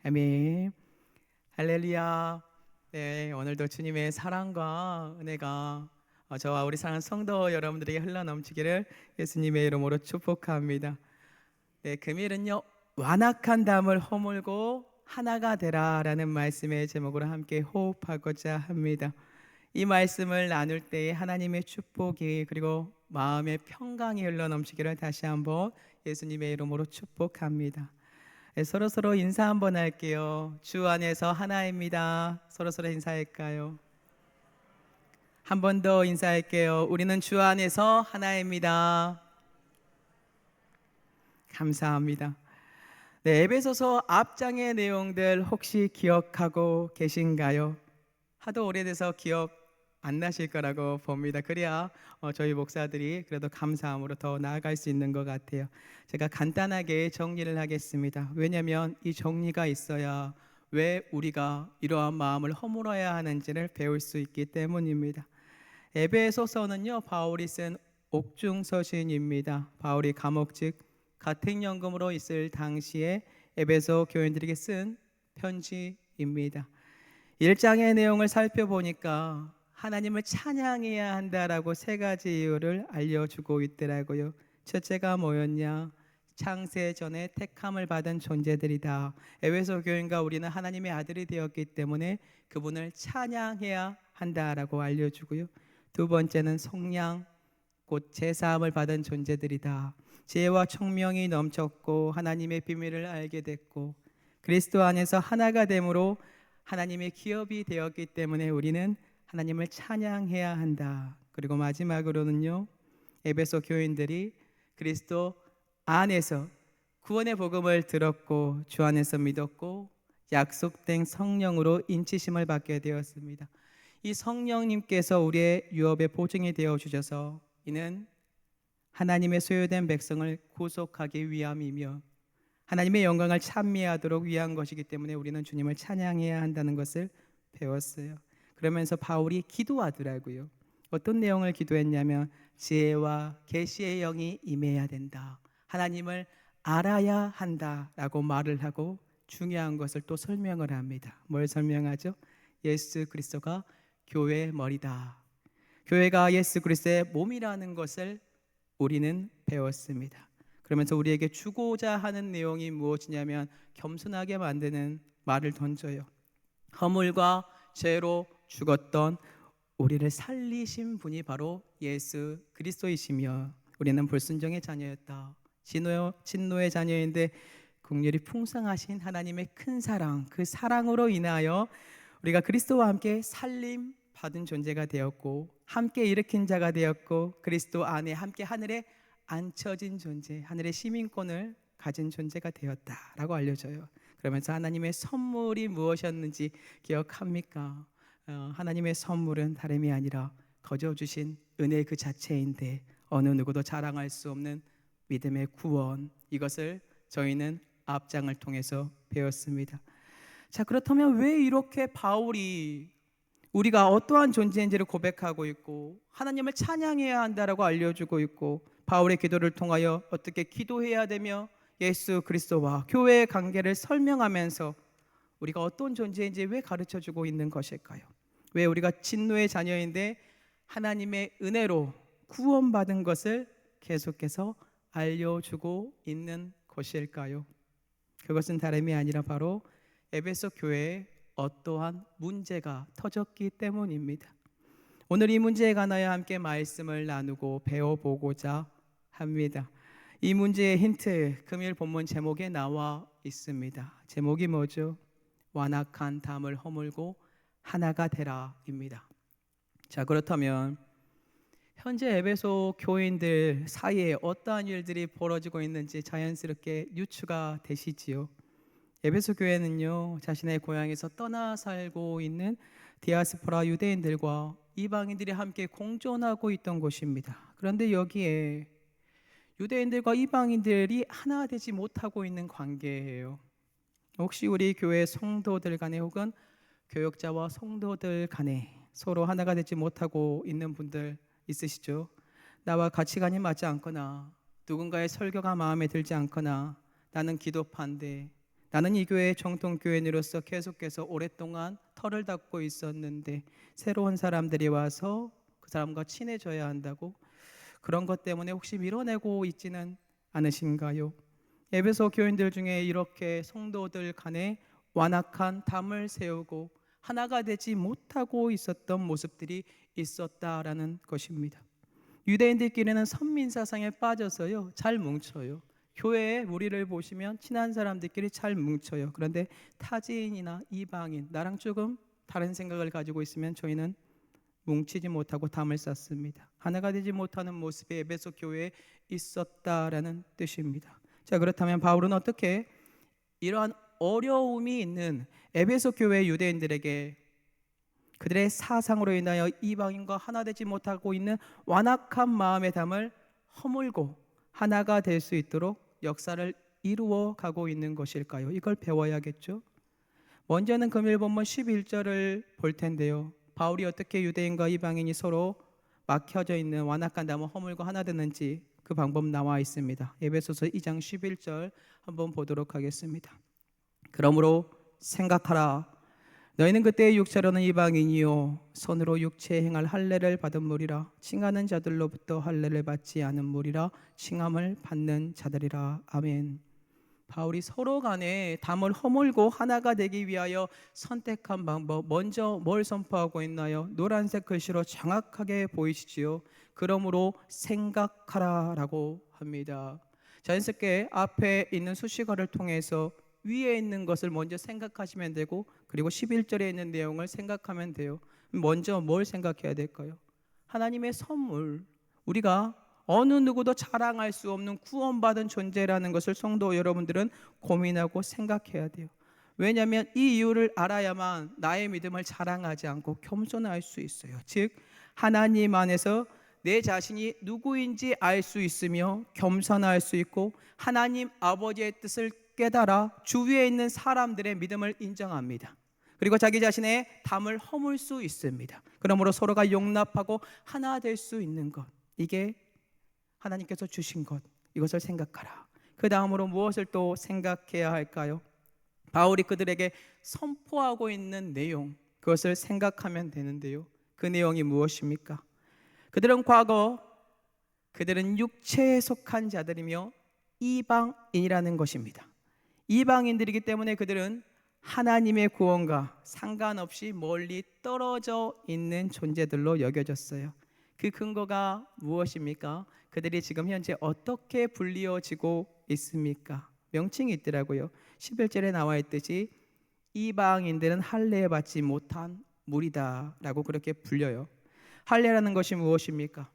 아멘. 할렐루야. 네, 오늘도 주님의 사랑과 은혜가 저와 우리 사랑하는 성도 여러분들에게 흘러넘치기를 예수님의 이름으로 축복합니다. 네, 금일은요, 완악한 담을 허물고 하나가 되라라는 말씀의 제목으로 함께 호흡하고자 합니다. 이 말씀을 나눌 때에 하나님의 축복이 그리고 마음의 평강이 흘러넘치기를 다시 한번 예수님의 이름으로 축복합니다. 네, 서로 인사 한번 할게요. 주 안에서 하나입니다. 서로 인사할까요? 한 번 더 인사할게요. 우리는 주 안에서 하나입니다. 감사합니다. 네, 에베소서 앞장의 내용들 혹시 기억하고 계신가요? 하도 오래돼서 기억 안 나실 거라고 봅니다. 그래야 저희 목사들이 그래도 감사함으로 더 나아갈 수 있는 것 같아요. 제가 간단하게 정리를 하겠습니다. 왜냐하면 이 정리가 있어야 왜 우리가 이러한 마음을 허물어야 하는지를 배울 수 있기 때문입니다. 에베소서는요, 바울이 쓴 옥중서신입니다. 바울이 감옥 즉 가택연금으로 있을 당시에 에베소 교인들에게 쓴 편지입니다. 1장의 내용을 살펴보니까 하나님을 찬양해야 한다라고 세 가지 이유를 알려주고 있더라고요. 첫째가 뭐였냐? 창세 전에 택함을 받은 존재들이다. 에베소 교인과 우리는 하나님의 아들이 되었기 때문에 그분을 찬양해야 한다라고 알려주고요. 두 번째는 속량, 곧 제사함을 받은 존재들이다. 지혜와 총명이 넘쳤고 하나님의 비밀을 알게 됐고 그리스도 안에서 하나가 됨으로 하나님의 기업이 되었기 때문에 우리는 하나님을 찬양해야 한다. 그리고 마지막으로는요, 에베소 교인들이 그리스도 안에서 구원의 복음을 들었고 주 안에서 믿었고 약속된 성령으로 인치심을 받게 되었습니다. 이 성령님께서 우리의 유업의 보증이 되어 주셔서 이는 하나님의 소유된 백성을 구속하기 위함이며 하나님의 영광을 찬미하도록 위한 것이기 때문에 우리는 주님을 찬양해야 한다는 것을 배웠어요. 그러면서 바울이 기도하더라고요. 어떤 내용을 기도했냐면 지혜와 계시의 영이 임해야 된다. 하나님을 알아야 한다라고 말을 하고 중요한 것을 또 설명을 합니다. 뭘 설명하죠? 예수 그리스도가 교회의 머리다. 교회가 예수 그리스도의 몸이라는 것을 우리는 배웠습니다. 그러면서 우리에게 주고자 하는 내용이 무엇이냐면 겸손하게 만드는 말을 던져요. 허물과 죄로 죽었던 우리를 살리신 분이 바로 예수 그리스도이시며 우리는 불순종의 자녀였다. 진노의 자녀인데 긍휼이 풍성하신 하나님의 큰 사랑, 그 사랑으로 인하여 우리가 그리스도와 함께 살림 받은 존재가 되었고 함께 일으킨 자가 되었고 그리스도 안에 함께 하늘에 앉혀진 존재, 하늘의 시민권을 가진 존재가 되었다라고 알려져요. 그러면서 하나님의 선물이 무엇이었는지 기억합니까? 하나님의 선물은 다름이 아니라 거저 주신 은혜 그 자체인데 어느 누구도 자랑할 수 없는 믿음의 구원, 이것을 저희는 앞장을 통해서 배웠습니다. 자, 그렇다면 왜 이렇게 바울이 우리가 어떠한 존재인지를 고백하고 있고 하나님을 찬양해야 한다라고 알려주고 있고 바울의 기도를 통하여 어떻게 기도해야 되며 예수 그리스도와 교회의 관계를 설명하면서 우리가 어떤 존재인지 왜 가르쳐주고 있는 것일까요? 왜 우리가 진노의 자녀인데 하나님의 은혜로 구원받은 것을 계속해서 알려주고 있는 것일까요? 그것은 다름이 아니라 바로 에베소 교회에 어떠한 문제가 터졌기 때문입니다. 오늘 이 문제에 관하여 함께 말씀을 나누고 배워보고자 합니다. 이 문제의 힌트, 금일 본문 제목에 나와 있습니다. 제목이 뭐죠? 완악한 담을 허물고 하나가 되라입니다. 자, 그렇다면 현재 에베소 교인들 사이에 어떠한 일들이 벌어지고 있는지 자연스럽게 유추가 되시지요. 에베소 교회는요, 자신의 고향에서 떠나 살고 있는 디아스포라 유대인들과 이방인들이 함께 공존하고 있던 곳입니다. 그런데 여기에 유대인들과 이방인들이 하나 되지 못하고 있는 관계예요. 혹시 우리 교회 성도들 간에 혹은 교역자와 성도들 간에 서로 하나가 되지 못하고 있는 분들 있으시죠? 나와 가치관이 맞지 않거나 누군가의 설교가 마음에 들지 않거나 나는 기도파인데 나는 이 교회의 정통교인으로서 계속해서 오랫동안 털을 닦고 있었는데 새로운 사람들이 와서 그 사람과 친해져야 한다고 그런 것 때문에 혹시 밀어내고 있지는 않으신가요? 에베소 교인들 중에 이렇게 성도들 간에 완악한 담을 세우고 하나가 되지 못하고 있었던 모습들이 있었다라는 것입니다. 유대인들끼리는 선민사상에 빠져서요 잘 뭉쳐요. 교회에 무리를 보시면 친한 사람들끼리 잘 뭉쳐요. 그런데 타지인이나 이방인, 나랑 조금 다른 생각을 가지고 있으면 저희는 뭉치지 못하고 담을 쌓습니다. 하나가 되지 못하는 모습이 에베소 교회에 있었다라는 뜻입니다. 자, 그렇다면 바울은 어떻게 이러한 어려움이 있는 에베소 교회 유대인들에게 그들의 사상으로 인하여 이방인과 하나 되지 못하고 있는 완악한 마음의 담을 허물고 하나가 될 수 있도록 역사를 이루어 가고 있는 것일까요? 이걸 배워야겠죠. 먼저는 금일 본문 11절을 볼 텐데요. 바울이 어떻게 유대인과 이방인이 서로 막혀져 있는 완악한 담을 허물고 하나 되는지 그 방법 나와 있습니다. 에베소서 2장 11절 한번 보도록 하겠습니다. 그러므로 생각하라. 너희는 그때의 육체로는 이방인이요 손으로 육체에 행할 할례를 받은 무리라. 칭하는 자들로부터 할례를 받지 않은 무리라. 칭함을 받는 자들이라. 아멘. 바울이 서로 간에 담을 허물고 하나가 되기 위하여 선택한 방법, 먼저 뭘 선포하고 있나요? 노란색 글씨로 정확하게 보이시지요? 그러므로 생각하라 라고 합니다. 자연스럽게 앞에 있는 수식어를 통해서 위에 있는 것을 먼저 생각하시면 되고, 그리고 11절에 있는 내용을 생각하면 돼요. 먼저 뭘 생각해야 될까요? 하나님의 선물, 우리가 어느 누구도 자랑할 수 없는 구원받은 존재라는 것을 성도 여러분들은 고민하고 생각해야 돼요. 왜냐하면 이 이유를 알아야만 나의 믿음을 자랑하지 않고 겸손할 수 있어요. 즉 하나님 안에서 내 자신이 누구인지 알 수 있으며 겸손할 수 있고 하나님 아버지의 뜻을 깨달아 주위에 있는 사람들의 믿음을 인정합니다. 그리고 자기 자신의 담을 허물 수 있습니다. 그러므로 서로가 용납하고 하나 될 수 있는 것, 이게 하나님께서 주신 것, 이것을 생각하라. 그 다음으로 무엇을 또 생각해야 할까요? 바울이 그들에게 선포하고 있는 내용, 그것을 생각하면 되는데요. 그 내용이 무엇입니까? 그들은 과거 그들은 육체에 속한 자들이며 이방인이라는 것입니다. 이방인들이기 때문에 그들은 하나님의 구원과 상관없이 멀리 떨어져 있는 존재들로 여겨졌어요. 그 근거가 무엇입니까? 그들이 지금 현재 어떻게 불리어지고 있습니까? 명칭이 있더라고요. 11절에 나와 있듯이 이방인들은 할례 받지 못한 무리다 라고 그렇게 불려요. 할례라는 것이 무엇입니까?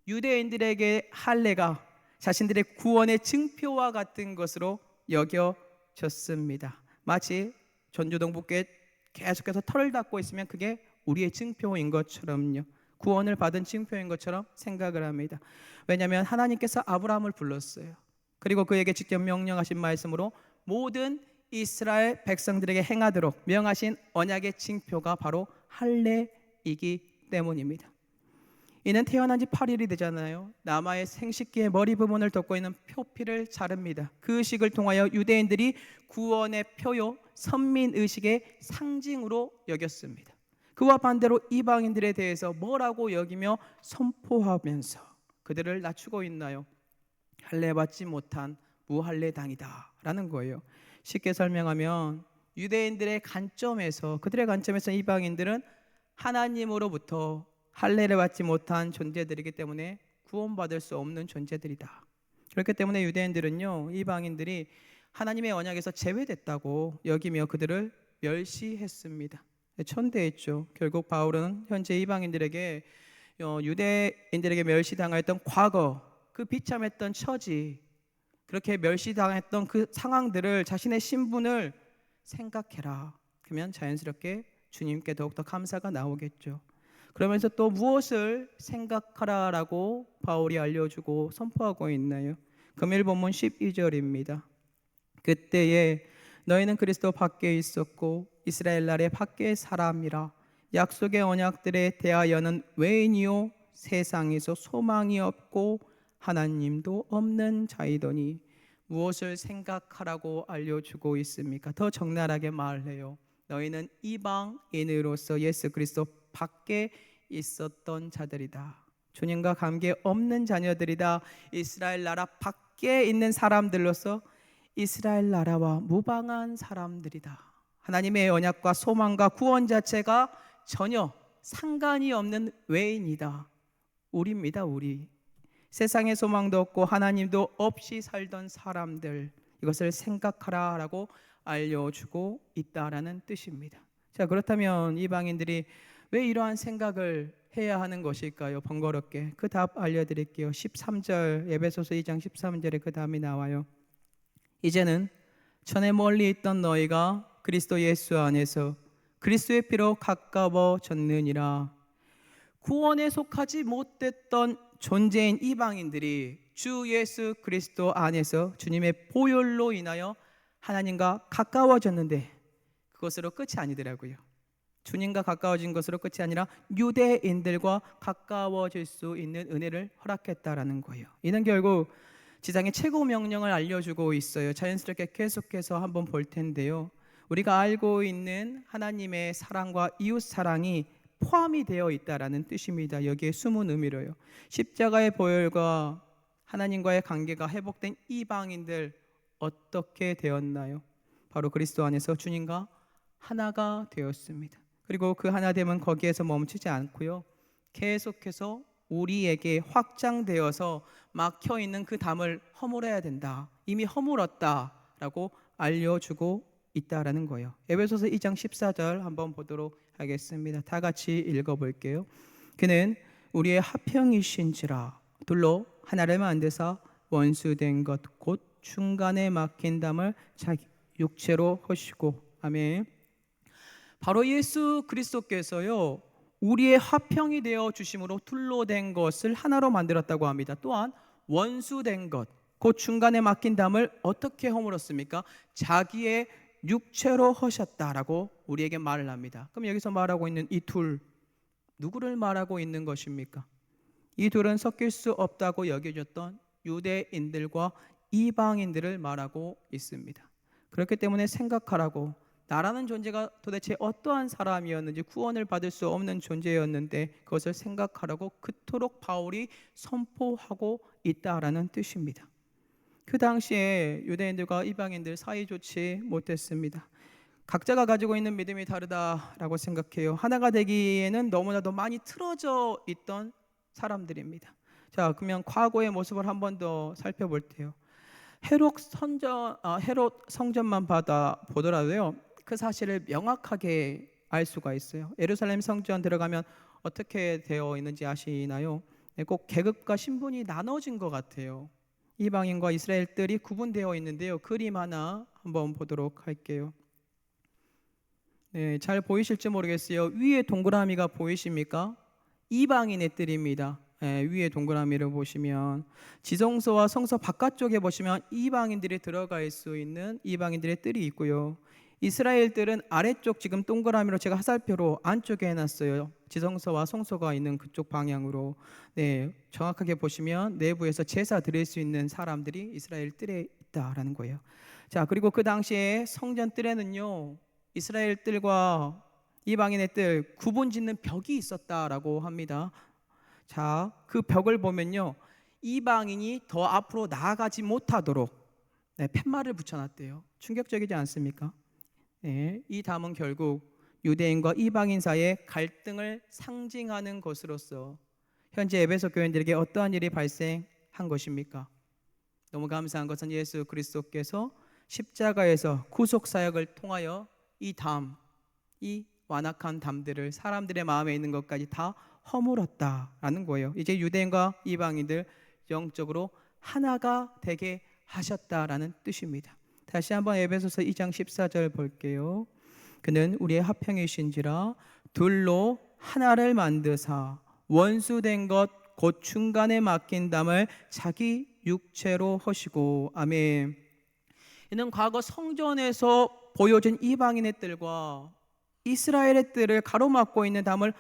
유대인들에게 할례가 자신들의 구원의 증표와 같은 것으로 여겨졌습니다. 마치 전주동북교에 계속해서 털을 닦고 있으면 그게 우리의 증표인 것처럼요. 구원을 받은 증표인 것처럼 생각을 합니다. 왜냐하면 하나님께서 아브라함을 불렀어요. 그리고 그에게 직접 명령하신 말씀으로 모든 이스라엘 백성들에게 행하도록 명하신 언약의 징표가 바로 할례이기 때문입니다. 이는 태어난 지 8일이 되잖아요. 남아의 생식기의 머리 부분을 덮고 있는 표피를 자릅니다. 그 의식을 통하여 유대인들이 구원의 표요 선민의식의 상징으로 여겼습니다. 그와 반대로 이방인들에 대해서 뭐라고 여기며 선포하면서 그들을 낮추고 있나요? 할례 받지 못한 무할례당이다 라는 거예요. 쉽게 설명하면 유대인들의 관점에서, 그들의 관점에서 이방인들은 하나님으로부터 할례를 받지 못한 존재들이기 때문에 구원받을 수 없는 존재들이다. 그렇기 때문에 유대인들은요, 이방인들이 하나님의 언약에서 제외됐다고 여기며 그들을 멸시했습니다. 천대했죠. 결국 바울은 현재 이방인들에게 유대인들에게 멸시당했던 과거, 그 비참했던 처지, 그렇게 멸시당했던 그 상황들을, 자신의 신분을 생각해라. 그러면 자연스럽게 주님께 더욱더 감사가 나오겠죠. 그러면서 또 무엇을 생각하라라고 바울이 알려주고 선포하고 있나요? 금일 본문 12절입니다. 그때에 너희는 그리스도 밖에 있었고 이스라엘 나라의 밖의 사람이라. 약속의 언약들에 대하여는 외인이요 세상에서 소망이 없고 하나님도 없는 자이더니 무엇을 생각하라고 알려주고 있습니까? 더 적나라하게 말해요. 너희는 이방인으로서 예수 그리스도 밖에 있었던 자들이다. 주님과 관계 없는 자녀들이다. 이스라엘 나라 밖에 있는 사람들로서 이스라엘 나라와 무방한 사람들이다. 하나님의 언약과 소망과 구원 자체가 전혀 상관이 없는 외인이다. 우리입니다. 우리 세상의 소망도 없고 하나님도 없이 살던 사람들, 이것을 생각하라라고 알려주고 있다라는 뜻입니다. 자, 그렇다면 이방인들이 왜 이러한 생각을 해야 하는 것일까요? 번거롭게. 그 답 알려드릴게요. 13절, 에베소서 2장 13절에 그 답이 나와요. 이제는 전에 멀리 있던 너희가 그리스도 예수 안에서 그리스도의 피로 가까워졌느니라. 구원에 속하지 못했던 존재인 이방인들이 주 예수 그리스도 안에서 주님의 보혈로 인하여 하나님과 가까워졌는데 그것으로 끝이 아니더라고요. 주님과 가까워진 것으로 끝이 아니라 유대인들과 가까워질 수 있는 은혜를 허락했다라는 거예요. 이는 결국 지상의 최고 명령을 알려주고 있어요. 자연스럽게 계속해서 한번 볼 텐데요. 우리가 알고 있는 하나님의 사랑과 이웃 사랑이 포함이 되어 있다라는 뜻입니다. 여기에 숨은 의미로요. 십자가의 보혈과 하나님과의 관계가 회복된 이방인들 어떻게 되었나요? 바로 그리스도 안에서 주님과 하나가 되었습니다. 그리고 그 하나됨은 거기에서 멈추지 않고요. 계속해서 우리에게 확장되어서 막혀 있는 그 담을 허물어야 된다. 이미 허물었다라고 알려주고 있다라는 거예요. 에베소서 2장 14절 한번 보도록 하겠습니다. 다 같이 읽어볼게요. 그는 우리의 화평이신지라 둘로 하나를 만드사 원수된 것 곧 중간에 막힌 담을 자기 육체로 하시고. 아멘. 바로 예수 그리스도께서요 우리의 화평이 되어 주심으로 둘로 된 것을 하나로 만들었다고 합니다. 또한 원수된 것 곧 중간에 막힌 담을 어떻게 허물었습니까? 자기의 육체로 하셨다라고 우리에게 말을 합니다. 그럼 여기서 말하고 있는 이 둘, 누구를 말하고 있는 것입니까? 이 둘은 섞일 수 없다고 여겨졌던 유대인들과 이방인들을 말하고 있습니다. 그렇기 때문에 생각하라고, 나라는 존재가 도대체 어떠한 사람이었는지, 구원을 받을 수 없는 존재였는데 그것을 생각하라고 그토록 바울이 선포하고 있다라는 뜻입니다. 그 당시에 유대인들과 이방인들 사이 좋지 못했습니다. 각자가 가지고 있는 믿음이 다르다라고 생각해요. 하나가 되기에는 너무나도 많이 틀어져 있던 사람들입니다. 자, 그러면 과거의 모습을 한 번 더 살펴볼 때요. 헤롯 성전만 보더라도요, 그 사실을 명확하게 알 수가 있어요. 예루살렘 성전 들어가면 어떻게 되어 있는지 아시나요? 꼭 계급과 신분이 나눠진 것 같아요. 이방인과 이스라엘들이 구분되어 있는데요. 그림 하나 한번 보도록 할게요. 네, 잘 보이실지 모르겠어요. 위에 동그라미가 보이십니까? 이방인의 뜰입니다. 위에 동그라미를 보시면 지성소와 성소 바깥쪽에 보시면 이방인들이 들어갈 수 있는 이방인들의 뜰이 있고요. 이스라엘들은 아래쪽 지금 동그라미로 제가 화살표로 안쪽에 해놨어요. 지성소와 성소가 있는 그쪽 방향으로. 네, 정확하게 보시면 내부에서 제사 드릴 수 있는 사람들이 이스라엘 뜰에 있다라는 거예요. 자, 그리고 그 당시에 성전 뜰에는요, 이스라엘 뜰과 이방인의 뜰 구분 짓는 벽이 있었다라고 합니다. 자, 그 벽을 보면요, 이방인이 더 앞으로 나아가지 못하도록 팻말을 붙여놨대요. 충격적이지 않습니까? 네, 이 담은 결국 유대인과 이방인 사이의 갈등을 상징하는 것으로서 현재 에베소 교인들에게 어떠한 일이 발생한 것입니까? 너무 감사한 것은 예수 그리스도께서 십자가에서 구속 사역을 통하여 이 담, 이 완악한 담들을 사람들의 마음에 있는 것까지 다 허물었다라는 거예요. 이제 유대인과 이방인들 영적으로 하나가 되게 하셨다라는 뜻입니다. 다시 한번 에베소서 2장 14절 볼게요. 그는 우리의 화평이신지라 둘로 하나를 만드사 원수된 것 곧 중간에 막힌 담을 자기 육체로 하시고. 아멘. 이는 과거 성전에서 보여준 이방인의 뜰과 이스라엘의 뜰을 가로막고 있는 담을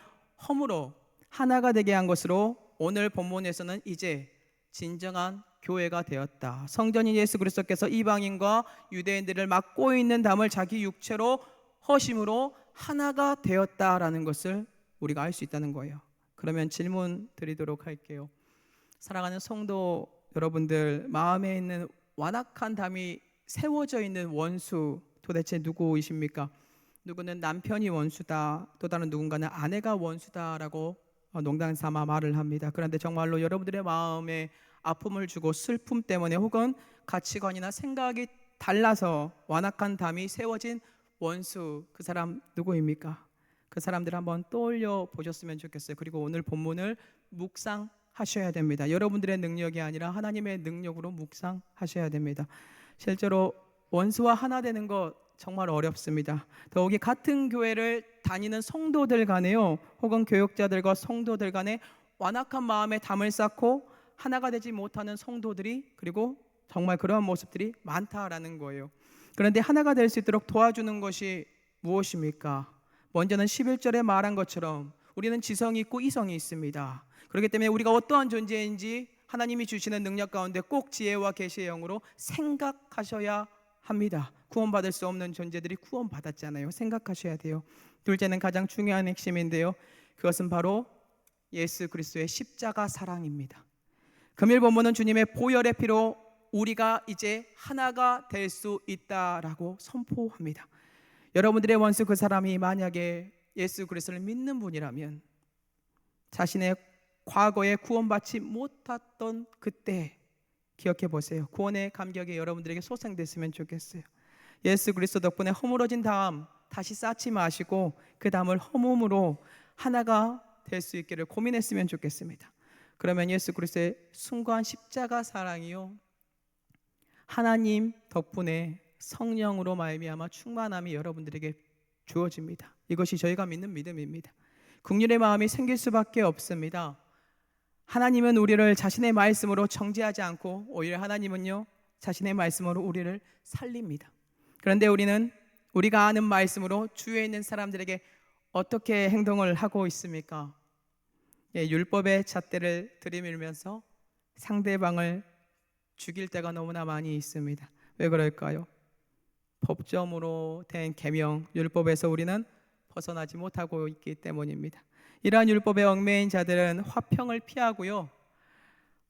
허물어 하나가 되게 한 것으로 오늘 본문에서는 이제 진정한 교회가 되었다. 성전인 예수 그리스도께서 이방인과 유대인들을 맡고 있는 담을 자기 육체로 허심으로 하나가 되었다라는 것을 우리가 알 수 있다는 거예요. 그러면 질문 드리도록 할게요. 사랑하는 성도 여러분들, 마음에 있는 완악한 담이 세워져 있는 원수 도대체 누구이십니까? 누구는 남편이 원수다, 또 다른 누군가는 아내가 원수다라고 농담 삼아 말을 합니다. 그런데 정말로 여러분들의 마음에 아픔을 주고 슬픔 때문에 혹은 가치관이나 생각이 달라서 완악한 담이 세워진 원수, 그 사람 누구입니까? 그 사람들 한번 떠올려 보셨으면 좋겠어요. 그리고 오늘 본문을 묵상하셔야 됩니다. 여러분들의 능력이 아니라 하나님의 능력으로 묵상하셔야 됩니다. 실제로 원수와 하나 되는 것 정말 어렵습니다. 더욱이 같은 교회를 다니는 성도들 간에요, 혹은 교역자들과 성도들 간에 완악한 마음에 담을 쌓고 하나가 되지 못하는 성도들이, 그리고 정말 그러한 모습들이 많다라는 거예요. 그런데 하나가 될 수 있도록 도와주는 것이 무엇입니까? 먼저는 11절에 말한 것처럼 우리는 지성이 있고 이성이 있습니다. 그렇기 때문에 우리가 어떠한 존재인지 하나님이 주시는 능력 가운데 꼭 지혜와 계시의 영으로 생각하셔야 합니다. 구원받을 수 없는 존재들이 구원받았잖아요. 생각하셔야 돼요. 둘째는 가장 중요한 핵심인데요, 그것은 바로 예수 그리스도의 십자가 사랑입니다. 금일 본문은 주님의 보혈의 피로 우리가 이제 하나가 될 수 있다라고 선포합니다. 여러분들의 원수 그 사람이 만약에 예수 그리스도를 믿는 분이라면 자신의 과거에 구원받지 못했던 그때 기억해 보세요. 구원의 감격이 여러분들에게 소생됐으면 좋겠어요. 예수 그리스도 덕분에 허물어진 담 다시 쌓지 마시고 그 담을 허물음으로 하나가 될 수 있기를 고민했으면 좋겠습니다. 그러면 예수 그리스도의 숭고한 십자가 사랑이요, 하나님 덕분에 성령으로 말미암아 충만함이 여러분들에게 주어집니다. 이것이 저희가 믿는 믿음입니다. 긍휼의 마음이 생길 수밖에 없습니다. 하나님은 우리를 자신의 말씀으로 정죄하지 않고 오히려 하나님은요, 자신의 말씀으로 우리를 살립니다. 그런데 우리는 우리가 아는 말씀으로 주위에 있는 사람들에게 어떻게 행동을 하고 있습니까? 율법의 잣대를 들이밀면서 상대방을 죽일 때가 너무나 많이 있습니다. 왜 그럴까요? 법정으로 된 계명, 율법에서 우리는 벗어나지 못하고 있기 때문입니다. 이러한 율법에 얽매인 자들은 화평을 피하고요,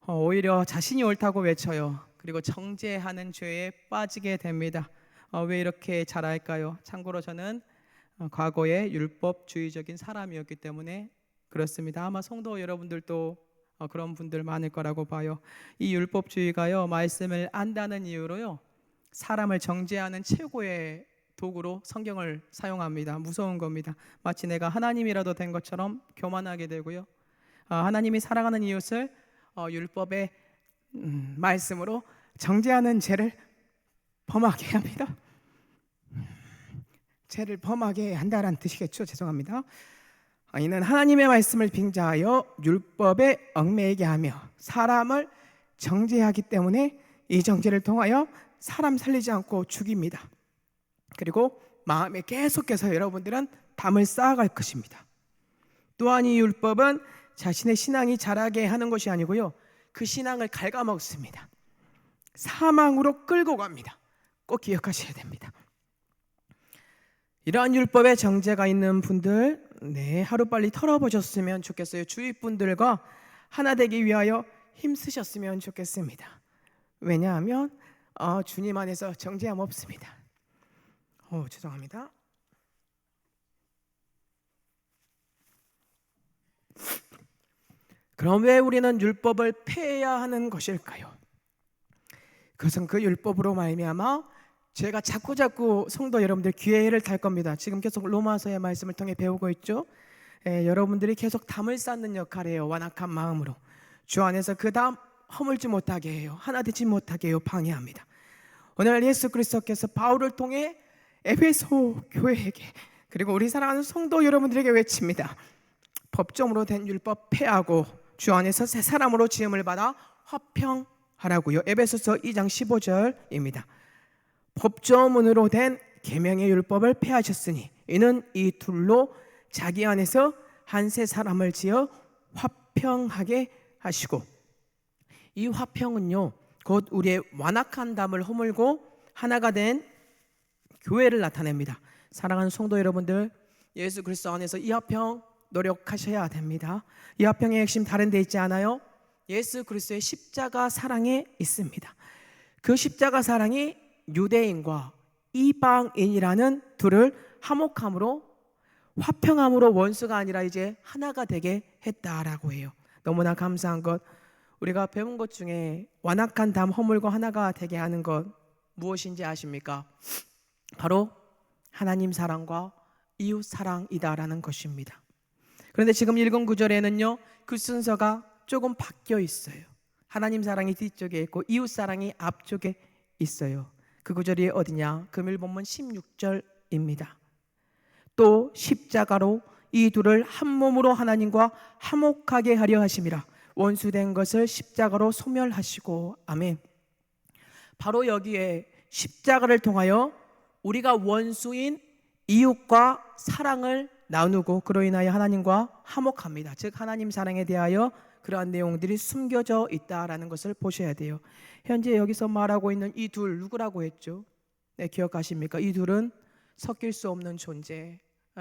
오히려 자신이 옳다고 외쳐요. 그리고 정죄하는 죄에 빠지게 됩니다. 왜 이렇게 잘할까요? 참고로 저는 과거에 율법주의적인 사람이었기 때문에 그렇습니다. 아마 성도 여러분들도 그런 분들 많을 거라고 봐요. 이 율법주의가요, 말씀을 안다는 이유로요, 사람을 정죄하는 최고의 도구로 성경을 사용합니다. 무서운 겁니다. 마치 내가 하나님이라도 된 것처럼 교만하게 되고요, 하나님이 사랑하는 이웃을 율법의 말씀으로 정죄하는 죄를 범하게 합니다. 죄를 범하게 한다라는 뜻이겠죠. 죄송합니다. 이는 하나님의 말씀을 빙자하여 율법에 얽매이게 하며 사람을 정죄하기 때문에 이 정죄를 통하여 사람 살리지 않고 죽입니다. 그리고 마음에 계속해서 여러분들은 담을 쌓아갈 것입니다. 또한 이 율법은 자신의 신앙이 자라게 하는 것이 아니고요, 그 신앙을 갉아먹습니다. 사망으로 끌고 갑니다. 꼭 기억하셔야 됩니다. 이러한 율법에 정죄가 있는 분들, 하루빨리 털어보셨으면 좋겠어요. 주위 분들과 하나 되기 위하여 힘쓰셨으면 좋겠습니다. 왜냐하면 주님 안에서 정죄함 없습니다. 죄송합니다. 그럼 왜 우리는 율법을 폐해야 하는 것일까요? 그것은 그 율법으로 말미암아 제가 자꾸 성도 여러분들 귀회를 탈 겁니다. 지금 계속 로마서의 말씀을 통해 배우고 있죠. 여러분들이 계속 담을 쌓는 역할이에요. 완악한 마음으로 주 안에서 그 담 허물지 못하게 해요. 하나 되지 못하게 해요. 방해합니다. 오늘 예수 그리스도께서 바울을 통해 에베소 교회에게, 그리고 우리 사랑하는 성도 여러분들에게 외칩니다. 법정으로 된 율법 폐하고 주 안에서 새 사람으로 지음을 받아 화평하라고요. 에베소서 2장 15절입니다. 법조문으로 된 계명의 율법을 폐하셨으니 이는 이 둘로 자기 안에서 한 새 사람을 지어 화평하게 하시고, 이 화평은요, 곧 우리의 완악한 담을 허물고 하나가 된 교회를 나타냅니다. 사랑하는 성도 여러분들, 예수 그리스도 안에서 이 화평 노력하셔야 됩니다. 이 화평의 핵심 다른 데 있지 않아요? 예수 그리스도의 십자가 사랑에 있습니다. 그 십자가 사랑이 유대인과 이방인이라는 둘을 화목함으로, 화평함으로 원수가 아니라 이제 하나가 되게 했다라고 해요. 너무나 감사한 것, 우리가 배운 것 중에 완악한 담 허물고 하나가 되게 하는 것 무엇인지 아십니까? 바로 하나님 사랑과 이웃 사랑이다라는 것입니다. 그런데 지금 읽은 구절에는요, 그 순서가 조금 바뀌어 있어요. 하나님 사랑이 뒤쪽에 있고 이웃 사랑이 앞쪽에 있어요. 그 구절이 어디냐? 금일 본문 16절입니다. 또 십자가로 이 둘을 한 몸으로 하나님과 화목하게 하려 하심이라. 원수된 것을 십자가로 소멸하시고. 아멘. 바로 여기에 십자가를 통하여 우리가 원수인 이웃과 사랑을 나누고 그로 인하여 하나님과 화목합니다. 즉 하나님 사랑에 대하여 그러한 내용들이 숨겨져 있다라는 것을 보셔야 돼요. 현재 여기서 말하고 있는 이 둘 누구라고 했죠? 네, 기억하십니까? 이 둘은 섞일 수 없는 존재,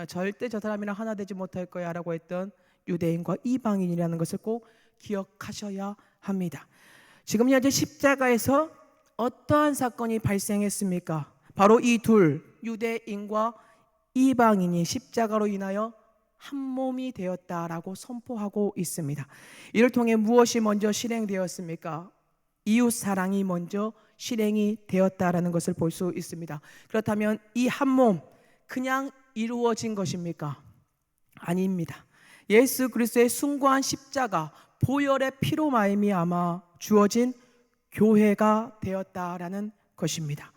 절대 저 사람이랑 하나 되지 못할 거야 라고 했던 유대인과 이방인이라는 것을 꼭 기억하셔야 합니다. 지금 현재 십자가에서 어떠한 사건이 발생했습니까? 바로 이 둘, 유대인과 이방인이 십자가로 인하여 한 몸이 되었다라고 선포하고 있습니다. 이를 통해 무엇이 먼저 실행되었습니까? 이웃 사랑이 먼저 실행이 되었다라는 것을 볼 수 있습니다. 그렇다면 이 한 몸 그냥 이루어진 것입니까? 아닙니다. 예수 그리스도의 숭고한 십자가, 보혈의 피로 말미암아 주어진 교회가 되었다라는 것입니다.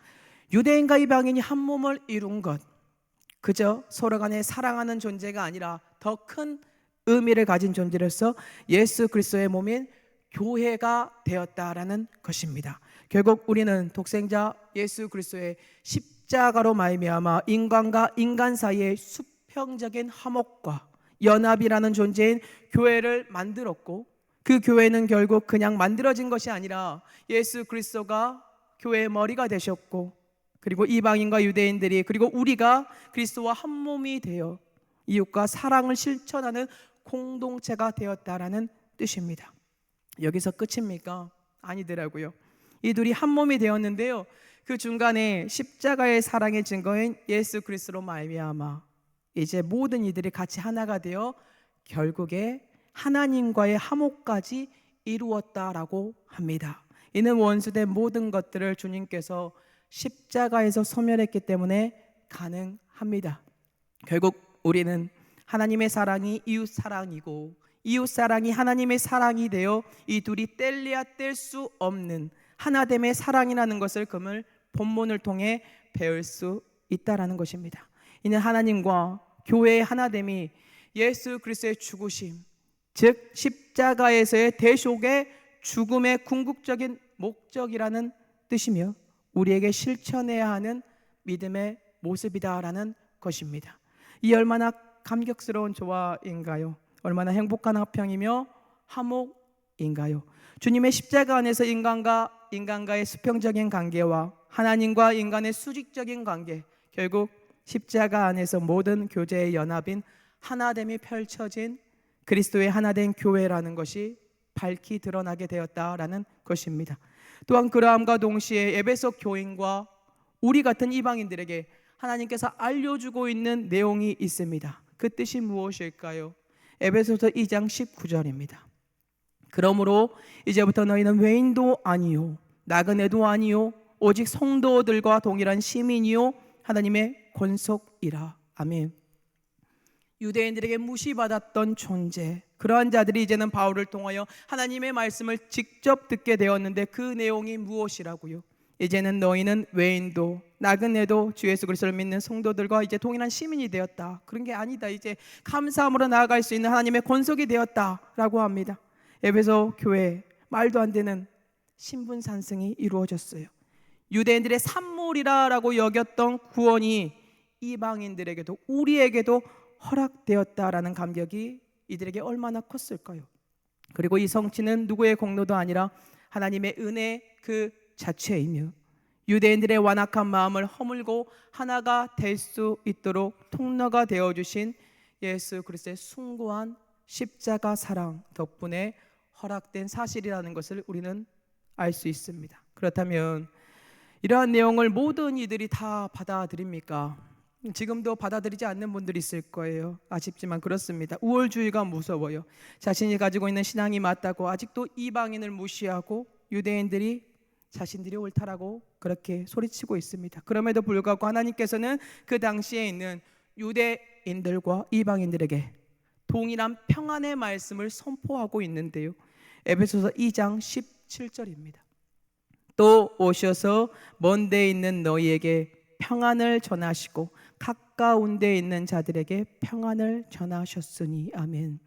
유대인과 이방인이 한 몸을 이룬 것, 그저 서로 간에 사랑하는 존재가 아니라 더 큰 의미를 가진 존재로서 예수 그리스도의 몸인 교회가 되었다라는 것입니다. 결국 우리는 독생자 예수 그리스도의 십자가로 말미암아 인간과 인간 사이의 수평적인 화목과 연합이라는 존재인 교회를 만들었고, 그 교회는 결국 그냥 만들어진 것이 아니라 예수 그리스도가 교회의 머리가 되셨고, 그리고 이방인과 유대인들이, 그리고 우리가 그리스도와 한 몸이 되어 이웃과 사랑을 실천하는 공동체가 되었다라는 뜻입니다. 여기서 끝입니까? 아니더라고요. 이 둘이 한 몸이 되었는데요, 그 중간에 십자가의 사랑의 증거인 예수 그리스도로 말미암아 이제 모든 이들이 같이 하나가 되어 결국에 하나님과의 화목까지 이루었다라고 합니다. 이는 원수된 모든 것들을 주님께서 십자가에서 소멸했기 때문에 가능합니다. 결국 우리는 하나님의 사랑이 이웃 사랑이고 이웃 사랑이 하나님의 사랑이 되어 이 둘이 뗄래야 뗄 수 없는 하나됨의 사랑이라는 것을 오늘 본문을 통해 배울 수 있다라는 것입니다. 이는 하나님과 교회의 하나됨이 예수 그리스도의 죽으심, 즉 십자가에서의 대속의 죽음의 궁극적인 목적이라는 뜻이며 우리에게 실천해야 하는 믿음의 모습이다라는 것입니다. 이 얼마나 감격스러운 조화인가요? 얼마나 행복한 화평이며 화목인가요? 주님의 십자가 안에서 인간과 인간과의 수평적인 관계와 하나님과 인간의 수직적인 관계, 결국 십자가 안에서 모든 교제의 연합인 하나됨이 펼쳐진 그리스도의 하나된 교회라는 것이 밝히 드러나게 되었다라는 것입니다. 또한 그러함과 동시에 에베소 교인과 우리 같은 이방인들에게 하나님께서 알려주고 있는 내용이 있습니다. 그 뜻이 무엇일까요? 에베소서 2장 19절입니다. 그러므로 이제부터 너희는 외인도 아니요 나그네도 아니요 오직 성도들과 동일한 시민이요 하나님의 권속이라. 아멘. 유대인들에게 무시받았던 존재, 그러한 자들이 이제는 바울을 통하여 하나님의 말씀을 직접 듣게 되었는데 그 내용이 무엇이라고요? 이제는 너희는 외인도 나그네도 주 예수 그리스도를 믿는 성도들과 이제 동일한 시민이 되었다. 그런 게 아니다. 이제 감사함으로 나아갈 수 있는 하나님의 권속이 되었다라고 합니다. 에베소 교회 말도 안 되는 신분 산승이 이루어졌어요. 유대인들의 산물이라고 여겼던 구원이 이방인들에게도 우리에게도 허락되었다라는 감격이 이들에게 얼마나 컸을까요? 그리고 이 성취는 누구의 공로도 아니라 하나님의 은혜 그 자체이며 유대인들의 완악한 마음을 허물고 하나가 될 수 있도록 통로가 되어주신 예수 그리스도의 숭고한 십자가 사랑 덕분에 허락된 사실이라는 것을 우리는 알 수 있습니다. 그렇다면 이러한 내용을 모든 이들이 다 받아들입니까? 지금도 받아들이지 않는 분들이 있을 거예요. 아쉽지만 그렇습니다. 우월주의가 무서워요. 자신이 가지고 있는 신앙이 맞다고 아직도 이방인을 무시하고 유대인들이 자신들이 옳다라고 그렇게 소리치고 있습니다. 그럼에도 불구하고 하나님께서는 그 당시에 있는 유대인들과 이방인들에게 동일한 평안의 말씀을 선포하고 있는데요. 에베소서 2장 17절입니다. 또 오셔서 먼 데 있는 너희에게 평안을 전하시고 가까운 데 있는 자들에게 평안을 전하셨으니 아멘.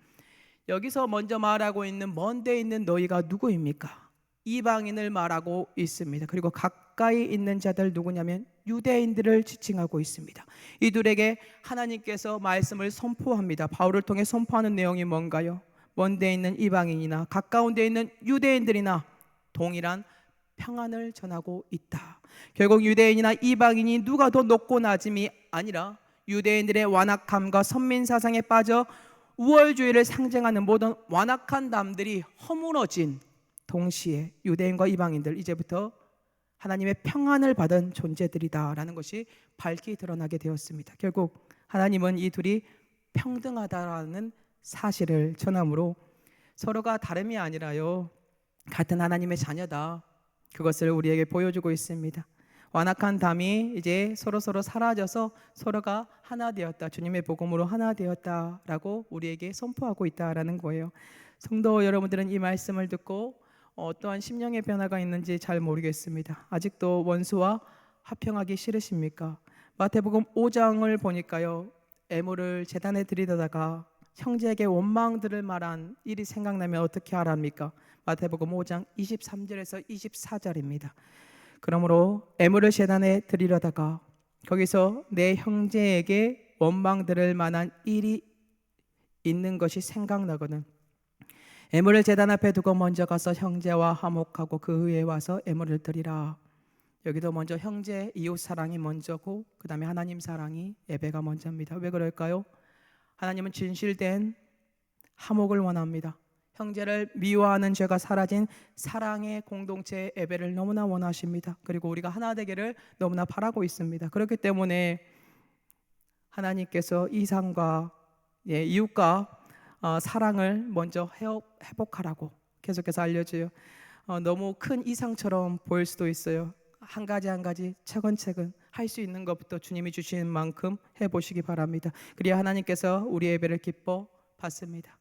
여기서 먼저 말하고 있는 먼 데 있는 너희가 누구입니까? 이방인을 말하고 있습니다. 그리고 가까이 있는 자들 누구냐면 유대인들을 지칭하고 있습니다. 이들에게 하나님께서 말씀을 선포합니다. 바울을 통해 선포하는 내용이 뭔가요? 먼 데 있는 이방인이나 가까운 데 있는 유대인들이나 동일한 평안을 전하고 있다. 결국 유대인이나 이방인이 누가 더 높고 낮음이 아니라 유대인들의 완악함과 선민사상에 빠져 우월주의를 상징하는 모든 완악한 남들이 허물어진 동시에 유대인과 이방인들 이제부터 하나님의 평안을 받은 존재들이다라는 것이 밝히 드러나게 되었습니다. 결국 하나님은 이 둘이 평등하다라는 사실을 전함으로 서로가 다름이 아니라요 같은 하나님의 자녀다, 그것을 우리에게 보여주고 있습니다. 완악한 담이 이제 서로 사라져서 서로가 하나 되었다, 주님의 복음으로 하나 되었다라고 우리에게 선포하고 있다라는 거예요. 성도 여러분들은 이 말씀을 듣고 어떠한 심령의 변화가 있는지 잘 모르겠습니다. 아직도 원수와 화평하기 싫으십니까? 마태복음 5장을 보니까요, 애물을 제단에 들이다가 형제에게 원망들을 말한 일이 생각나면 어떻게 하랍니까? 마태복음 5장 23절에서 24절입니다. 그러므로 애물을 제단에 드리려다가 거기서 내 형제에게 원망들을 만한 일이 있는 것이 생각나거든 애물을 제단 앞에 두고 먼저 가서 형제와 화목하고 그 후에 와서 애물을 드리라. 여기도 먼저 형제 이웃 사랑이 먼저고 그 다음에 하나님 사랑이 예배가 먼저입니다. 왜 그럴까요? 하나님은 진실된 화목을 원합니다. 형제를 미워하는 죄가 사라진 사랑의 공동체 예배를 너무나 원하십니다. 그리고 우리가 하나 되기를 너무나 바라고 있습니다. 그렇기 때문에 하나님께서 이상과 이웃과 사랑을 먼저 회복하라고 계속해서 알려줘요. 너무 큰 이상처럼 보일 수도 있어요. 한 가지 한 가지 차근차근 할 수 있는 것부터 주님이 주시는 만큼 해보시기 바랍니다. 그래야 하나님께서 우리 예배를 기뻐 받습니다.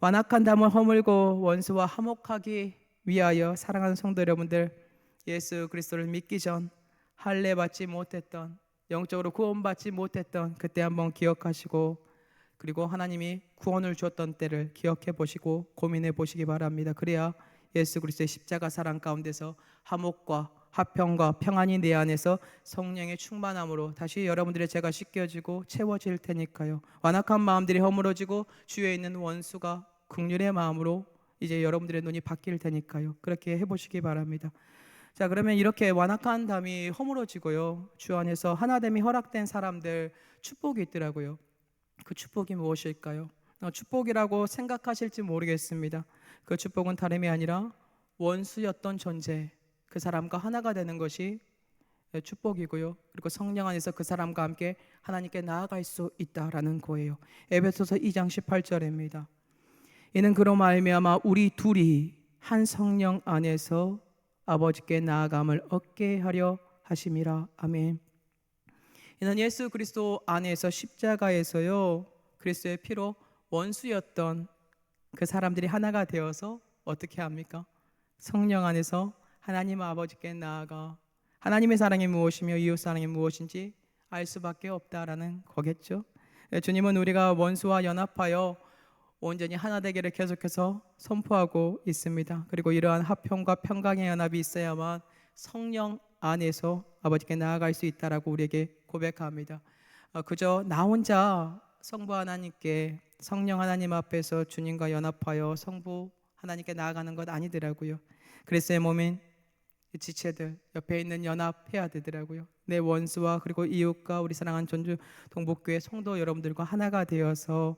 완악한 담을 허물고 원수와 화목하기 위하여 사랑하는 성도 여러분들, 예수 그리스도를 믿기 전 할례 받지 못했던, 영적으로 구원받지 못했던 그때 한번 기억하시고, 그리고 하나님이 구원을 주었던 때를 기억해 보시고 고민해 보시기 바랍니다. 그래야 예수 그리스도의 십자가 사랑 가운데서 화목과 화평과 평안이 내 안에서 성령의 충만함으로 다시 여러분들의 죄가 씻겨지고 채워질 테니까요. 완악한 마음들이 허물어지고 주위에 있는 원수가 긍휼의 마음으로 이제 여러분들의 눈이 바뀔 테니까요. 그렇게 해보시기 바랍니다. 자, 그러면 이렇게 완악한 담이 허물어지고요, 주 안에서 하나됨이 허락된 사람들 축복이 있더라고요. 그 축복이 무엇일까요? 축복이라고 생각하실지 모르겠습니다. 그 축복은 다름이 아니라 원수였던 존재, 그 사람과 하나가 되는 것이 축복이고요. 그리고 성령 안에서 그 사람과 함께 하나님께 나아갈 수 있다라는 거예요. 에베소서 2장 18절입니다. 이는 그로 말미암아 우리 둘이 한 성령 안에서 아버지께 나아감을 얻게 하려 하심이라. 아멘. 이는 예수 그리스도 안에서 십자가에서요, 그리스도의 피로 원수였던 그 사람들이 하나가 되어서 어떻게 합니까? 성령 안에서 하나님 아버지께 나아가 하나님의 사랑이 무엇이며 이웃 사랑이 무엇인지 알 수밖에 없다라는 거겠죠. 주님은 우리가 원수와 연합하여 온전히 하나 되기를 계속해서 선포하고 있습니다. 그리고 이러한 화평과 평강의 연합이 있어야만 성령 안에서 아버지께 나아갈 수 있다라고 우리에게 고백합니다. 그저 나 혼자 성부 하나님께, 성령 하나님 앞에서 주님과 연합하여 성부 하나님께 나아가는 것 아니더라고요. 그리스도의 몸인 지체들 옆에 있는 연합해야 되더라고요. 내 원수와 그리고 이웃과 우리 사랑하는 전주 동북교회 성도 여러분들과 하나가 되어서,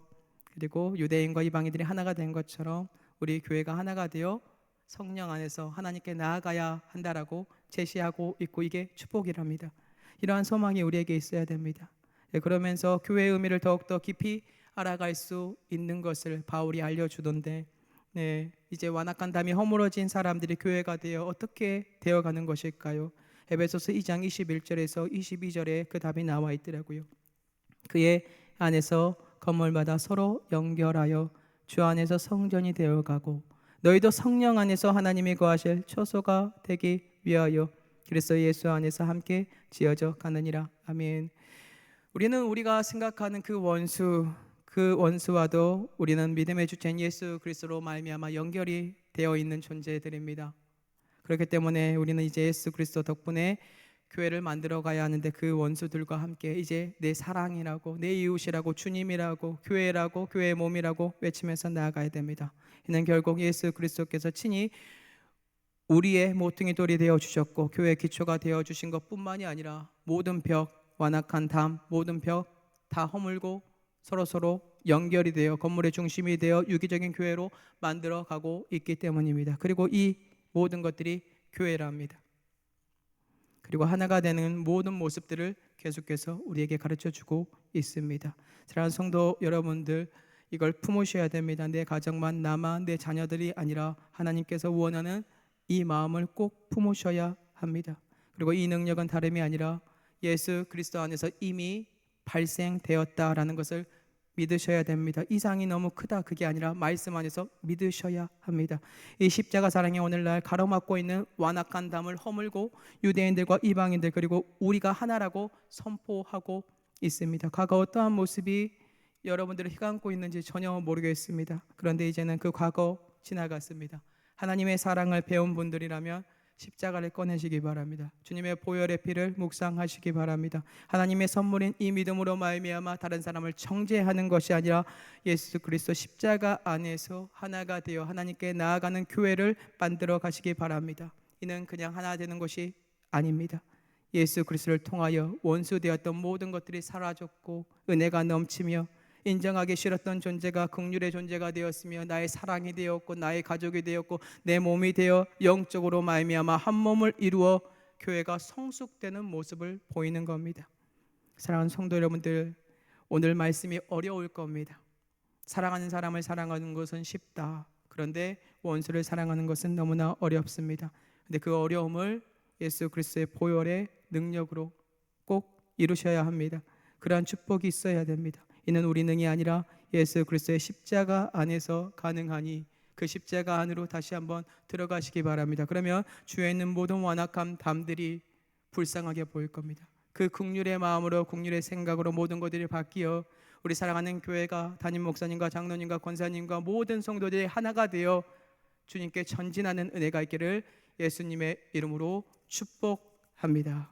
그리고 유대인과 이방인들이 하나가 된 것처럼 우리 교회가 하나가 되어 성령 안에서 하나님께 나아가야 한다라고 제시하고 있고, 이게 축복이랍니다. 이러한 소망이 우리에게 있어야 됩니다. 그러면서 교회의 의미를 더욱더 깊이 알아갈 수 있는 것을 바울이 알려주던데, 이제 완악한 담이 허물어진 사람들이 교회가 되어 어떻게 되어가는 것일까요? 에베소서 2장 21절에서 22절에 그 답이 나와 있더라고요. 그의 안에서 건물마다 서로 연결하여 주 안에서 성전이 되어가고, 너희도 성령 안에서 하나님이 거하실 처소가 되기 위하여 그리스도 예수 안에서 함께 지어져 가느니라. 아멘. 우리는 우리가 생각하는 그 원수와도 우리는 믿음의 주체인 예수 그리스도로 말미암아 연결이 되어 있는 존재들입니다. 그렇기 때문에 우리는 이제 예수 그리스도 덕분에 교회를 만들어 가야 하는데, 그 원수들과 함께 이제 내 사랑이라고, 내 이웃이라고, 주님이라고, 교회라고, 교회의 몸이라고 외치면서 나아가야 됩니다. 이는 결국 예수 그리스도께서 친히 우리의 모퉁이 돌이 되어 주셨고 교회의 기초가 되어 주신 것뿐만이 아니라 모든 벽, 완악한 담, 모든 벽 다 허물고 서로 연결이 되어 건물의 중심이 되어 유기적인 교회로 만들어 가고 있기 때문입니다. 그리고 이 모든 것들이 교회랍니다. 그리고 하나가 되는 모든 모습들을 계속해서 우리에게 가르쳐 주고 있습니다. 사랑하는 성도 여러분들, 이걸 품으셔야 됩니다. 내 가정만, 나만, 내 자녀들이 아니라 하나님께서 원하는 이 마음을 꼭 품으셔야 합니다. 그리고 이 능력은 다름이 아니라 예수 그리스도 안에서 이미 발생되었다라는 것을 믿으셔야 됩니다. 이상이 너무 크다, 그게 아니라 말씀 안에서 믿으셔야 합니다. 이 십자가 사랑이 오늘날 가로막고 있는 완악한 담을 허물고 유대인들과 이방인들 그리고 우리가 하나라고 선포하고 있습니다. 과거 어떠한 모습이 여러분들을 휘감고 있는지 전혀 모르겠습니다. 그런데 이제는 그 과거 지나갔습니다. 하나님의 사랑을 배운 분들이라면 십자가를 꺼내시기 바랍니다. 주님의 보혈의 피를 묵상하시기 바랍니다. 하나님의 선물인 이 믿음으로 말미암아 다른 사람을 정죄하는 것이 아니라 예수 그리스도 십자가 안에서 하나가 되어 하나님께 나아가는 교회를 만들어 가시기 바랍니다. 이는 그냥 하나 되는 것이 아닙니다. 예수 그리스도를 통하여 원수되었던 모든 것들이 사라졌고 은혜가 넘치며 인정하기 싫었던 존재가 긍휼의 존재가 되었으며 나의 사랑이 되었고 나의 가족이 되었고 내 몸이 되어 영적으로 말미암아 한 몸을 이루어 교회가 성숙되는 모습을 보이는 겁니다. 사랑하는 성도 여러분들, 오늘 말씀이 어려울 겁니다. 사랑하는 사람을 사랑하는 것은 쉽다. 그런데 원수를 사랑하는 것은 너무나 어렵습니다. 근데 그 어려움을 예수 그리스도의 보혈의 능력으로 꼭 이루셔야 합니다. 그러한 축복이 있어야 됩니다. 이는 우리 능이 아니라 예수 그리스도의 십자가 안에서 가능하니 그 십자가 안으로 다시 한번 들어가시기 바랍니다. 그러면 주에 있는 모든 완악한 담들이 불쌍하게 보일 겁니다. 그 긍휼의 마음으로, 긍휼의 생각으로 모든 것들이 바뀌어 우리 사랑하는 교회가 담임 목사님과 장로님과 권사님과 모든 성도들이 하나가 되어 주님께 전진하는 은혜가 있기를 예수님의 이름으로 축복합니다.